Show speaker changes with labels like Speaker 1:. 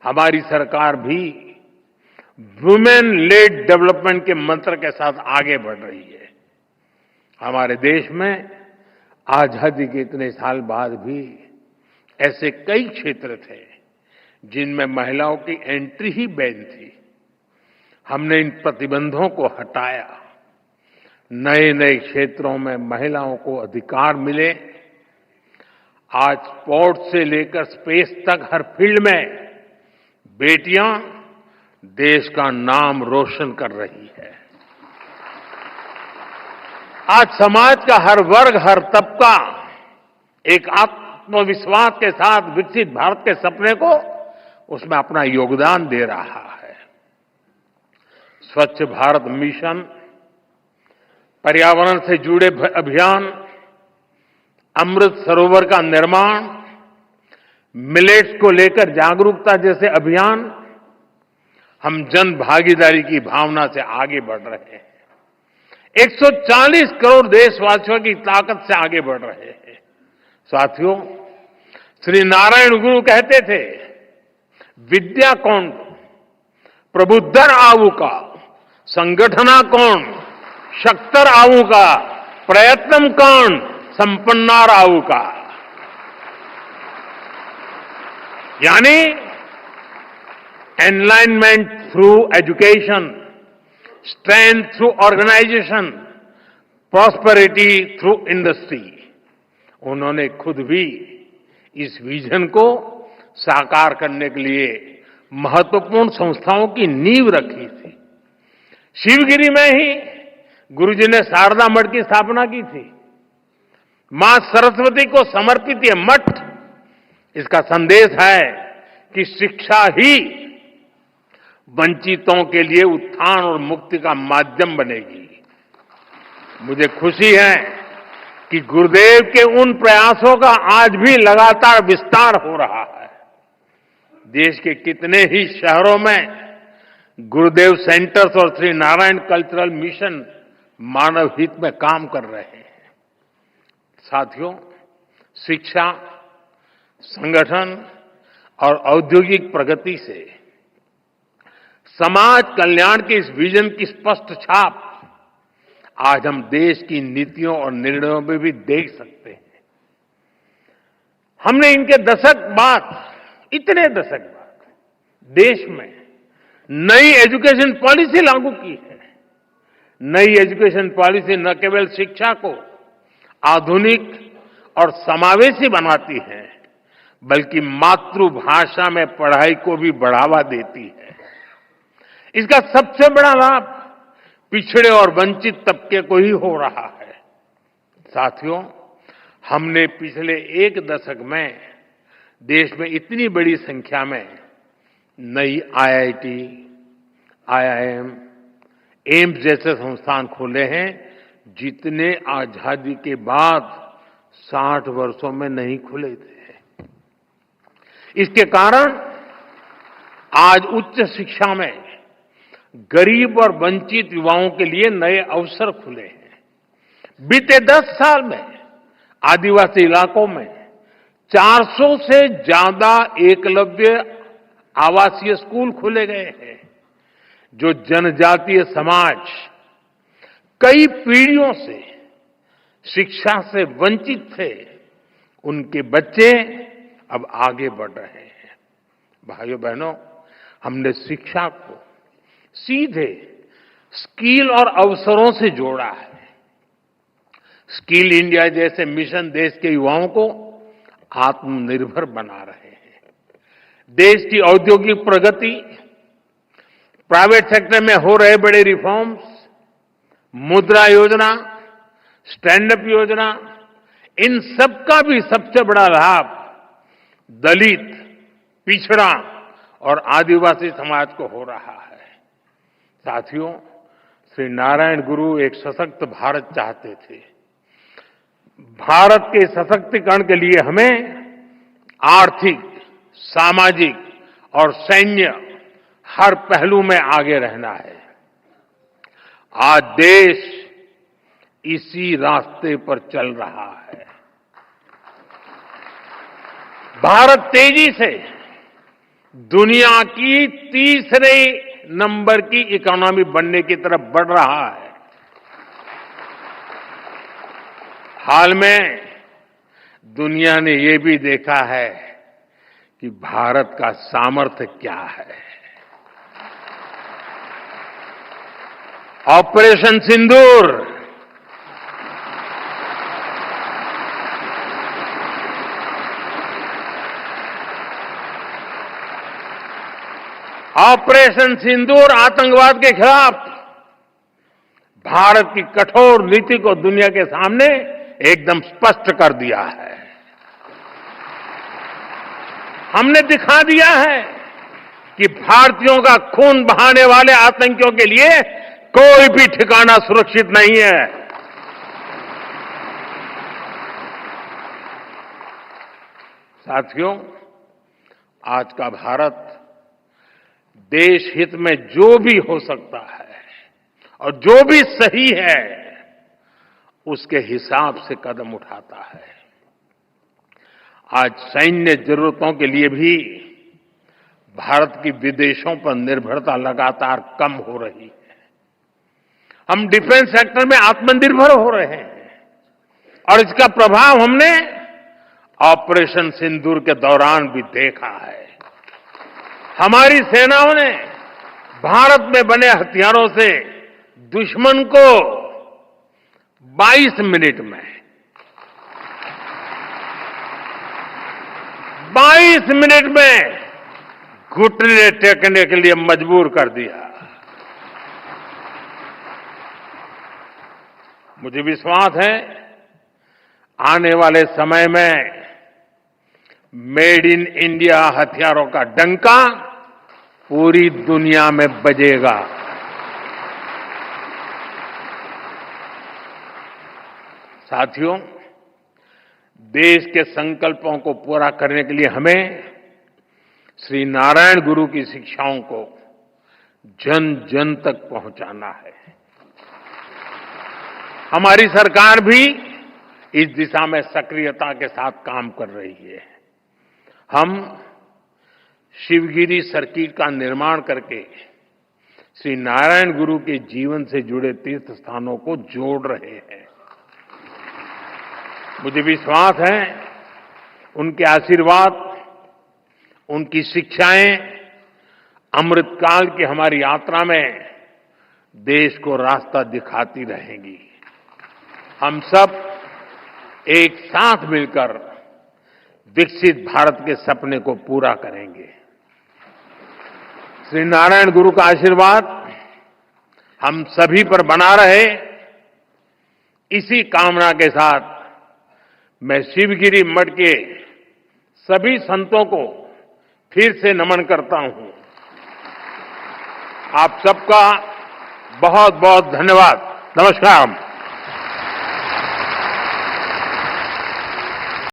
Speaker 1: हमारी सरकार भी वुमेन लेड डेवलपमेंट के मंत्र के साथ आगे बढ़ रही है। हमारे देश में आजादी के इतने साल बाद भी ऐसे कई क्षेत्र थे जिनमें महिलाओं की एंट्री ही बैन थी। हमने इन प्रतिबंधों को हटाया, नए नए क्षेत्रों में महिलाओं को अधिकार मिले। आज स्पोर्ट्स से लेकर स्पेस तक हर फील्ड में बेटियां देश का नाम रोशन कर रही है। आज समाज का हर वर्ग, हर तबका एक आत्मविश्वास के साथ विकसित भारत के सपने को उसमें अपना योगदान दे रहा है। स्वच्छ भारत मिशन, पर्यावरण से जुड़े अभियान, अमृत सरोवर का निर्माण, मिलेट्स को लेकर जागरूकता जैसे अभियान, हम जन भागीदारी की भावना से आगे बढ़ रहे हैं। 140 करोड़ देशवासियों की ताकत से आगे बढ़ रहे हैं। साथियों, श्री नारायण गुरु कहते थे, विद्या कौन प्रबुद्धर आऊ का, संगठना कौन शक्तर आऊ का, प्रयत्नम कौन संपन्नार आऊ का। यानी enlightenment through education, strength through organisation, prosperity through industry. उन्होंने खुद भी इस विजन को साकार करने के लिए महत्वपूर्ण संस्थाओं की नींव रखी थी। शिवगिरी में ही गुरुजी ने शारदा मठ की स्थापना की थी। मां सरस्वती को समर्पित ये मठ, इसका संदेश है कि शिक्षा ही वंचितों के लिए उत्थान और मुक्ति का माध्यम बनेगी। मुझे खुशी है कि गुरुदेव के उन प्रयासों का आज भी लगातार विस्तार हो रहा है। देश के कितने ही शहरों में गुरुदेव सेंटर्स और श्री नारायण कल्चरल मिशन मानव हित में काम कर रहे हैं। साथियों, शिक्षा, संगठन और औद्योगिक प्रगति से समाज कल्याण के इस विजन की स्पष्ट छाप आज हम देश की नीतियों और निर्णयों में भी देख सकते हैं। हमने इनके दशक बाद, इतने दशक बाद देश में नई एजुकेशन पॉलिसी लागू की है। नई एजुकेशन पॉलिसी न केवल शिक्षा को आधुनिक और समावेशी बनाती है, बल्कि मातृभाषा में पढ़ाई को भी बढ़ावा देती है। इसका सबसे बड़ा लाभ पिछड़े और वंचित तबके को ही हो रहा है। साथियों, हमने पिछले एक दशक में देश में इतनी बड़ी संख्या में नई आईआईटी, आईआईएम, एम्स जैसे संस्थान खोले हैं, जितने आजादी के बाद 60 वर्षों में नहीं खुले थे। इसके कारण आज उच्च शिक्षा में गरीब और वंचित युवाओं के लिए नए अवसर खुले हैं। बीते 10 साल में आदिवासी इलाकों में 400 से ज्यादा एकलव्य आवासीय स्कूल खोले गए हैं। जो जनजातीय समाज कई पीढ़ियों से शिक्षा से वंचित थे, उनके बच्चे अब आगे बढ़ रहे हैं। भाइयों बहनों, हमने शिक्षा को सीधे स्किल और अवसरों से जोड़ा है। स्किल इंडिया जैसे मिशन देश के युवाओं को आत्मनिर्भर बना रहे हैं। देश की औद्योगिक प्रगति, प्राइवेट सेक्टर में हो रहे बड़े रिफॉर्म्स, मुद्रा योजना, स्टैंड अप योजना, इन सबका भी सबसे बड़ा लाभ दलित, पिछड़ा और आदिवासी समाज को हो रहा है। साथियों, श्री नारायण गुरु एक सशक्त भारत चाहते थे। भारत के सशक्तिकरण के लिए हमें आर्थिक, सामाजिक और सैन्य हर पहलू में आगे रहना है। आज देश इसी रास्ते पर चल रहा है। भारत तेजी से दुनिया की तीसरे नंबर की इकोनॉमी बनने की तरफ बढ़ रहा है। हाल में दुनिया ने ये भी देखा है कि भारत का सामर्थ्य क्या है। ऑपरेशन सिंदूर आतंकवाद के खिलाफ भारत की कठोर नीति को दुनिया के सामने एकदम स्पष्ट कर दिया है। हमने दिखा दिया है कि भारतीयों का खून बहाने वाले आतंकियों के लिए कोई भी ठिकाना सुरक्षित नहीं है। साथियों, आज का भारत देश हित में जो भी हो सकता है और जो भी सही है उसके हिसाब से कदम उठाता है। आज सैन्य जरूरतों के लिए भी भारत की विदेशों पर निर्भरता लगातार कम हो रही है। हम डिफेंस सेक्टर में आत्मनिर्भर हो रहे हैं और इसका प्रभाव हमने ऑपरेशन सिंदूर के दौरान भी देखा है। हमारी सेनाओं ने भारत में बने हथियारों से दुश्मन को 22 मिनट में घुटने टेकने के लिए मजबूर कर दिया। मुझे विश्वास है आने वाले समय में मेड इन इंडिया हथियारों का डंका पूरी दुनिया में बजेगा। साथियों, देश के संकल्पों को पूरा करने के लिए हमें श्री नारायण गुरु की शिक्षाओं को जन जन तक पहुंचाना है। हमारी सरकार भी इस दिशा में सक्रियता के साथ काम कर रही है। हम शिवगिरी सर्किट का निर्माण करके श्री नारायण गुरु के जीवन से जुड़े तीर्थ स्थानों को जोड़ रहे हैं। मुझे विश्वास है उनके आशीर्वाद, उनकी शिक्षाएं अमृतकाल की हमारी यात्रा में देश को रास्ता दिखाती रहेंगी। हम सब एक साथ मिलकर विकसित भारत के सपने को पूरा करेंगे। श्री नारायण गुरु का आशीर्वाद हम सभी पर बना रहे, इसी कामना के साथ मैं शिवगिरी मठ के सभी संतों को फिर से नमन करता हूं। आप सबका बहुत बहुत धन्यवाद। नमस्कार।